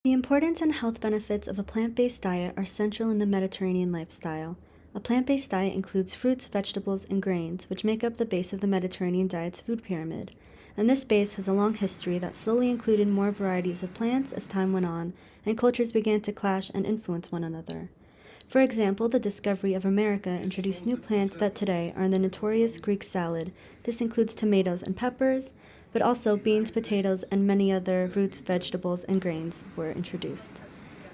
The importance and health benefits of a plant-based diet are central in the Mediterranean lifestyle. A plant-based diet includes fruits, vegetables, and grains, which make up the base of the Mediterranean diet's food pyramid. And this base has a long history that slowly included more varieties of plants as time went on, and cultures began to clash and influence one another. For example, the discovery of America introduced new plants that today are in the notorious Greek salad. This includes tomatoes and peppers, but also beans, potatoes, and many other roots, vegetables, and grains were introduced.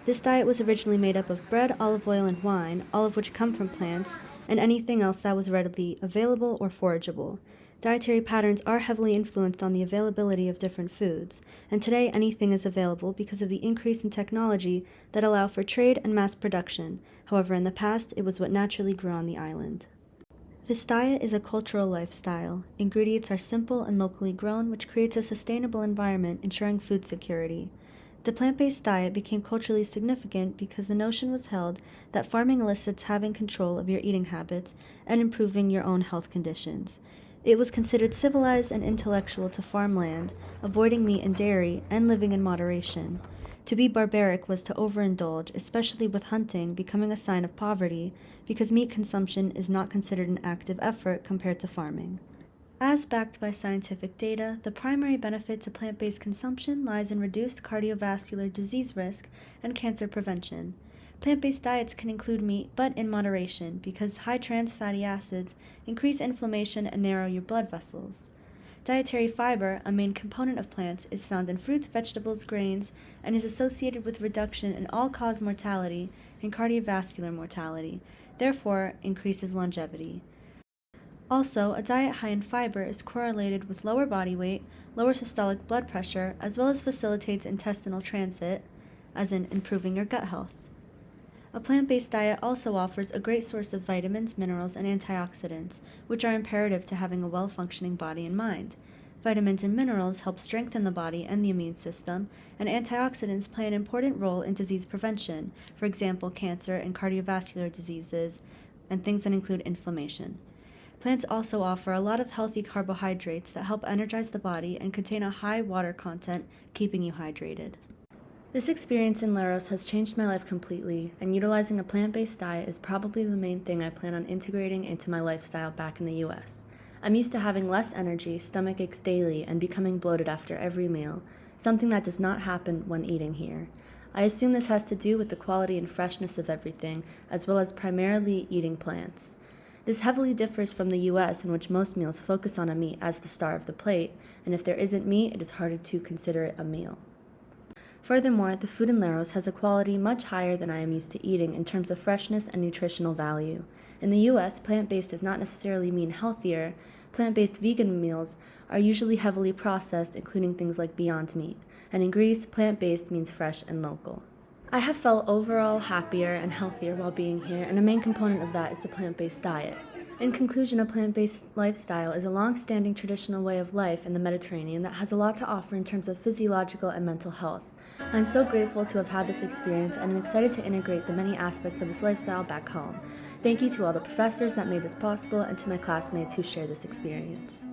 This diet was originally made up of bread, olive oil, and wine, all of which come from plants, and anything else that was readily available or forageable. Dietary patterns are heavily influenced on the availability of different foods, and today anything is available because of the increase in technology that allow for trade and mass production. However, in the past, it was what naturally grew on the island. This diet is a cultural lifestyle. Ingredients are simple and locally grown, which creates a sustainable environment, ensuring food security. The plant-based diet became culturally significant because the notion was held that farming elicits having control of your eating habits and improving your own health conditions. It was considered civilized and intellectual to farm land, avoiding meat and dairy, and living in moderation. To be barbaric was to overindulge, especially with hunting becoming a sign of poverty, because meat consumption is not considered an active effort compared to farming. As backed by scientific data, the primary benefit to plant-based consumption lies in reduced cardiovascular disease risk and cancer prevention. Plant-based diets can include meat, but in moderation, because high trans fatty acids increase inflammation and narrow your blood vessels. Dietary fiber, a main component of plants, is found in fruits, vegetables, grains, and is associated with reduction in all-cause mortality and cardiovascular mortality, therefore increases longevity. Also, a diet high in fiber is correlated with lower body weight, lower systolic blood pressure, as well as facilitates intestinal transit, as in improving your gut health. A plant-based diet also offers a great source of vitamins, minerals, and antioxidants, which are imperative to having a well-functioning body and mind. Vitamins and minerals help strengthen the body and the immune system, and antioxidants play an important role in disease prevention, for example, cancer and cardiovascular diseases, and things that include inflammation. Plants also offer a lot of healthy carbohydrates that help energize the body and contain a high water content, keeping you hydrated. This experience in Laros has changed my life completely, and utilizing a plant-based diet is probably the main thing I plan on integrating into my lifestyle back in the US. I'm used to having less energy, stomach aches daily, and becoming bloated after every meal, something that does not happen when eating here. I assume this has to do with the quality and freshness of everything, as well as primarily eating plants. This heavily differs from the US, in which most meals focus on a meat as the star of the plate, and if there isn't meat, it is harder to consider it a meal. Furthermore, the food in Laros has a quality much higher than I am used to eating in terms of freshness and nutritional value. In the US, plant-based does not necessarily mean healthier. Plant-based vegan meals are usually heavily processed, including things like Beyond Meat. And in Greece, plant-based means fresh and local. I have felt overall happier and healthier while being here, and a main component of that is the plant-based diet. In conclusion, a plant-based lifestyle is a long-standing traditional way of life in the Mediterranean that has a lot to offer in terms of physiological and mental health. I'm so grateful to have had this experience, and I'm excited to integrate the many aspects of this lifestyle back home. Thank you to all the professors that made this possible and to my classmates who share this experience.